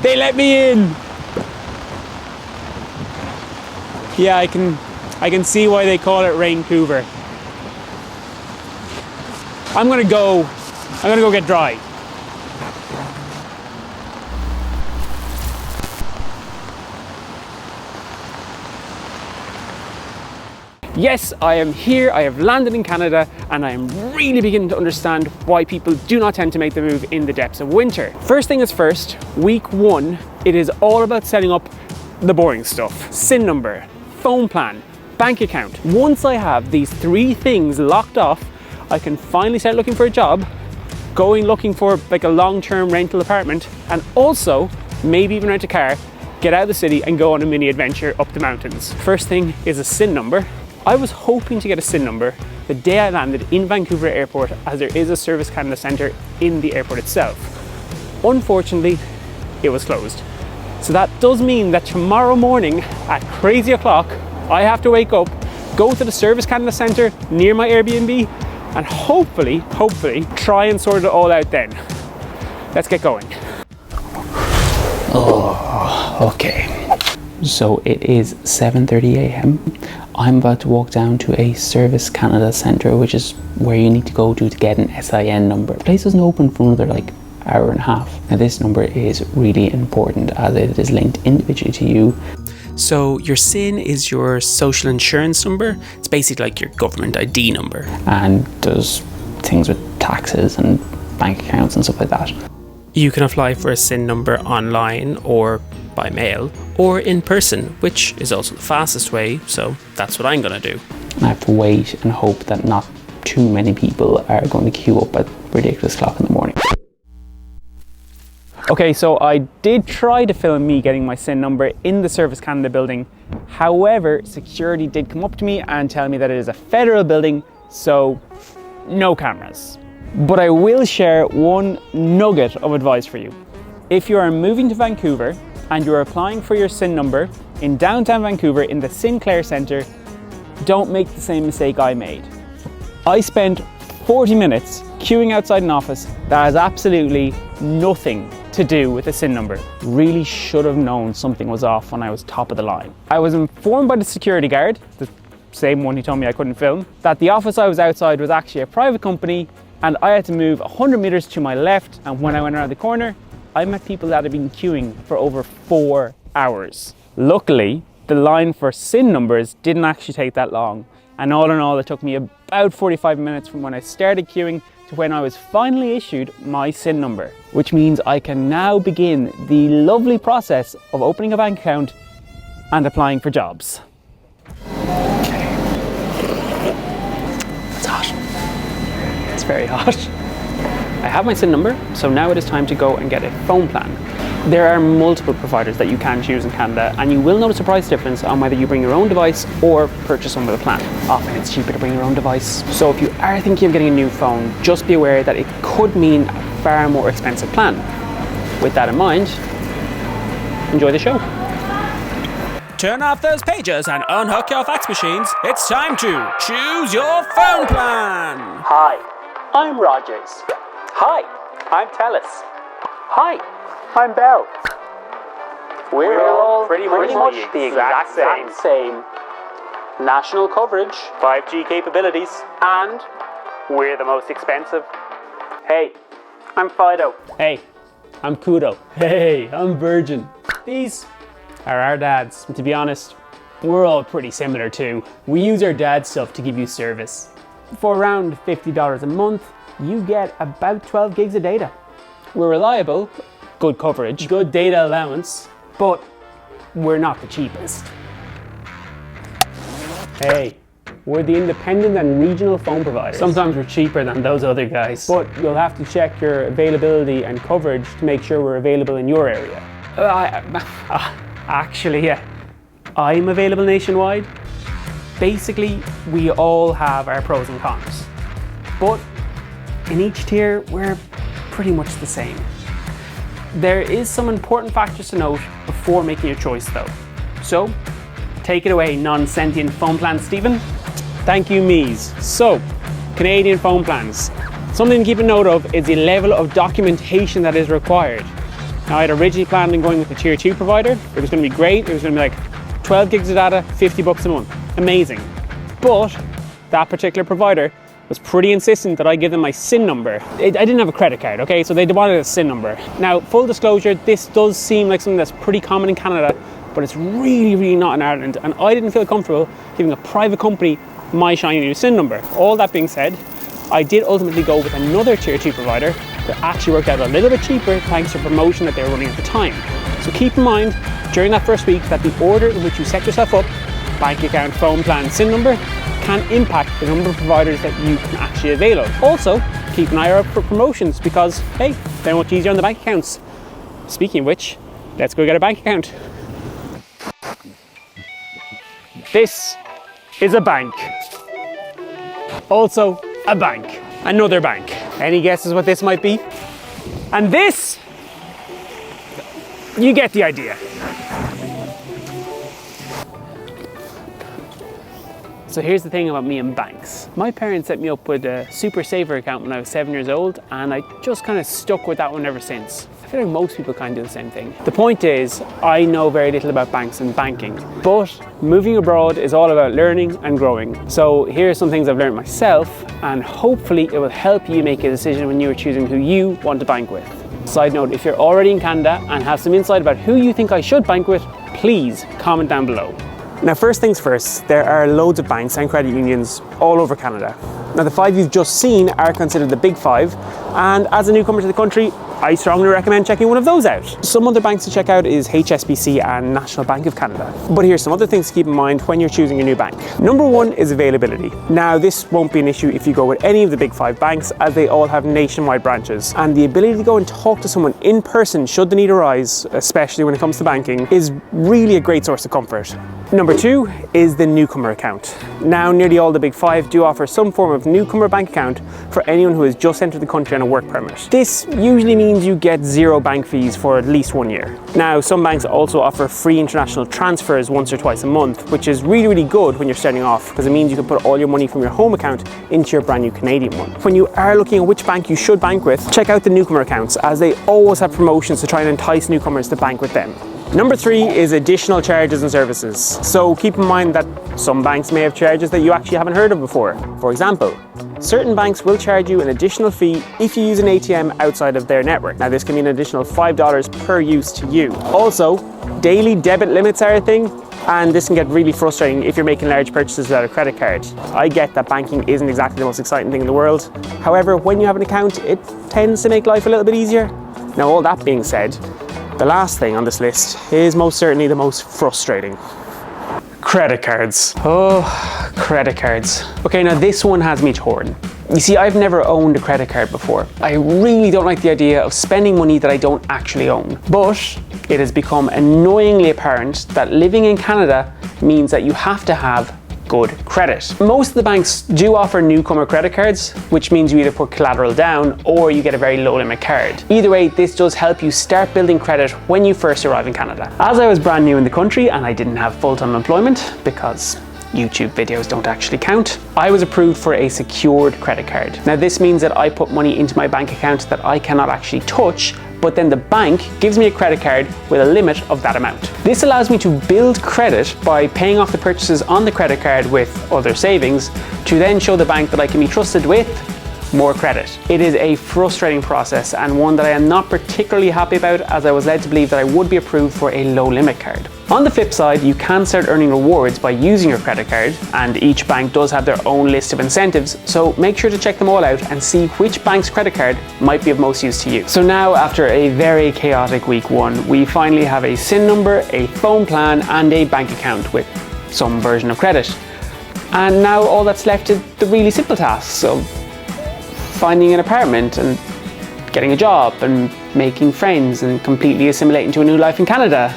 They let me in. Yeah, I can see why they call it Raincouver. I'm gonna go get dry. Yes, I am here, I have landed in Canada, and I am really beginning to understand why people do not tend to make the move in the depths of winter. First thing is first, week one, it is all about setting up the boring stuff. SIN number, phone plan, bank account. Once I have these three things locked off, I can finally start looking for a job, looking for like a long-term rental apartment, and also maybe even rent a car, get out of the city and go on a mini adventure up the mountains. First thing is a SIN number. I was hoping to get a SIN number the day I landed in Vancouver Airport, as there is a Service Canada Centre in the airport itself. Unfortunately, it was closed. So that does mean that tomorrow morning at crazy o'clock, I have to wake up, go to the Service Canada Centre near my Airbnb, and hopefully try and sort it all out then. Let's get going. Oh, okay. So it is 7:30 a.m. I'm about to walk down to a Service Canada Centre, which is where you need to go to get an SIN number. The place doesn't open for another hour and a half. Now this number is really important as it is linked individually to you. So your SIN is your social insurance number. It's basically like your government ID number. And does things with taxes and bank accounts and stuff like that. You can apply for a SIN number online or by mail or in person, which is also the fastest way, so that's what I'm gonna do. I have to wait and hope that not too many people are going to queue up at ridiculous o'clock in the morning. Okay, so I did try to film me getting my SIN number in the Service Canada building. However, security did come up to me and tell me that it is a federal building, so no cameras. But I will share one nugget of advice for you. If you are moving to Vancouver and you are applying for your SIN number in downtown Vancouver in the Sinclair Centre, don't make the same mistake I made. I spent 40 minutes queuing outside an office that has absolutely nothing to do with the SIN number. Really should have known something was off when I was top of the line. I was informed by the security guard, the same one who told me I couldn't film, that the office I was outside was actually a private company and I had to move 100 meters to my left, and when I went around the corner, I met people that had been queuing for over 4 hours. Luckily, the line for SIN numbers didn't actually take that long, and all in all it took me about 45 minutes from when I started queuing to when I was finally issued my SIN number, which means I can now begin the lovely process of opening a bank account and applying for jobs. Okay. It's hot. It's very hot. I have my SIN number, so now it is time to go and get a phone plan. There are multiple providers that you can choose in Canada, and you will notice a price difference on whether you bring your own device or purchase one with a plan. Often it's cheaper to bring your own device. So if you are thinking of getting a new phone, just be aware that it could mean a far more expensive plan. With that in mind, enjoy the show. Turn off those pages and unhook your fax machines. It's time to choose your phone plan. Hi, I'm Rogers. Hi, I'm Telus. Hi, I'm Bell. We're all pretty much the exact same. National coverage, 5G capabilities, and we're the most expensive. Hey, I'm Fido. Hey, I'm Kudo. Hey, I'm Virgin. These are our dads. And to be honest, we're all pretty similar too. We use our dad's stuff to give you service. For around $50 a month, you get about 12 gigs of data. We're reliable, good coverage, good data allowance, but we're not the cheapest. Hey, we're the independent and regional phone providers. Sometimes we're cheaper than those other guys, but you'll have to check your availability and coverage to make sure we're available in your area. Actually, I'm available nationwide. Basically, we all have our pros and cons, but in each tier, we're pretty much the same. There is some important factors to note before making your choice though. So, take it away, non-sentient phone plan Stephen. Thank you, Mies. So, Canadian phone plans. Something to keep a note of is the level of documentation that is required. Now, I had originally planned on going with the tier 2 provider. It was going to be great. It was going to be like 12 gigs of data, $50 a month. Amazing. But that particular provider was pretty insistent that I give them my SIN number. I didn't have a credit card, okay? So they wanted a SIN number. Now, full disclosure, this does seem like something that's pretty common in Canada, but it's really, really not in Ireland. And I didn't feel comfortable giving a private company my shiny new SIN number. All that being said, I did ultimately go with another tier 2 provider that actually worked out a little bit cheaper thanks to a promotion that they were running at the time. So keep in mind during that first week that the order in which you set yourself up, bank account, phone plan, SIN number, can impact the number of providers that you can actually avail of. Also, keep an eye out for promotions because, hey, they're much easier on the bank accounts. Speaking of which, let's go get a bank account. This is a bank. Also a bank. Another bank. Any guesses what this might be? And this, you get the idea. So here's the thing about me and banks. My parents set me up with a super saver account when I was 7 years old, and I just kind of stuck with that one ever since. I feel like most people kind of do the same thing. The point is, I know very little about banks and banking, but moving abroad is all about learning and growing. So here are some things I've learned myself, and hopefully it will help you make a decision when you are choosing who you want to bank with. Side note, if you're already in Canada and have some insight about who you think I should bank with, please comment down below. Now, first things first, there are loads of banks and credit unions all over Canada. Now, the 5 you've just seen are considered the big 5, and as a newcomer to the country, I strongly recommend checking one of those out. Some other banks to check out is HSBC and National Bank of Canada. But here's some other things to keep in mind when you're choosing a new bank. Number 1 is availability. Now, this won't be an issue if you go with any of the big 5 banks, as they all have nationwide branches. And the ability to go and talk to someone in person should the need arise, especially when it comes to banking, is really a great source of comfort. Number 2 is the newcomer account. Now, nearly all the big 5 do offer some form of newcomer bank account for anyone who has just entered the country on a work permit. This usually means you get 0 bank fees for at least 1 year. Now, some banks also offer free international transfers once or twice a month, which is really, really good when you're starting off because it means you can put all your money from your home account into your brand new Canadian one. When you are looking at which bank you should bank with, check out the newcomer accounts, as they always have promotions to try and entice newcomers to bank with them. Number 3 is additional charges and services. So keep in mind that some banks may have charges that you actually haven't heard of before. For example, certain banks will charge you an additional fee if you use an ATM outside of their network. Now, this can be an additional $5 per use to you. Also, daily debit limits are a thing, and this can get really frustrating if you're making large purchases without a credit card. I get that banking isn't exactly the most exciting thing in the world. However, when you have an account, it tends to make life a little bit easier. Now, all that being said, the last thing on this list is most certainly the most frustrating. Credit cards. Oh, credit cards. Okay, now this one has me torn. You see, I've never owned a credit card before. I really don't like the idea of spending money that I don't actually own. But it has become annoyingly apparent that living in Canada means that you have to have good credit. Most of the banks do offer newcomer credit cards, which means you either put collateral down or you get a very low limit card. Either way, this does help you start building credit when you first arrive in Canada. As I was brand new in the country and I didn't have full-time employment because YouTube videos don't actually count, I was approved for a secured credit card. Now, this means that I put money into my bank account that I cannot actually touch, but then the bank gives me a credit card with a limit of that amount. This allows me to build credit by paying off the purchases on the credit card with other savings to then show the bank that I can be trusted with more credit. It is a frustrating process and one that I am not particularly happy about, as I was led to believe that I would be approved for a low limit card. On the flip side, you can start earning rewards by using your credit card, and each bank does have their own list of incentives, so make sure to check them all out and see which bank's credit card might be of most use to you. So now, after a very chaotic week 1, we finally have a SIN number, a phone plan, and a bank account with some version of credit. And now all that's left is the really simple tasks of finding an apartment and getting a job and making friends and completely assimilating to a new life in Canada.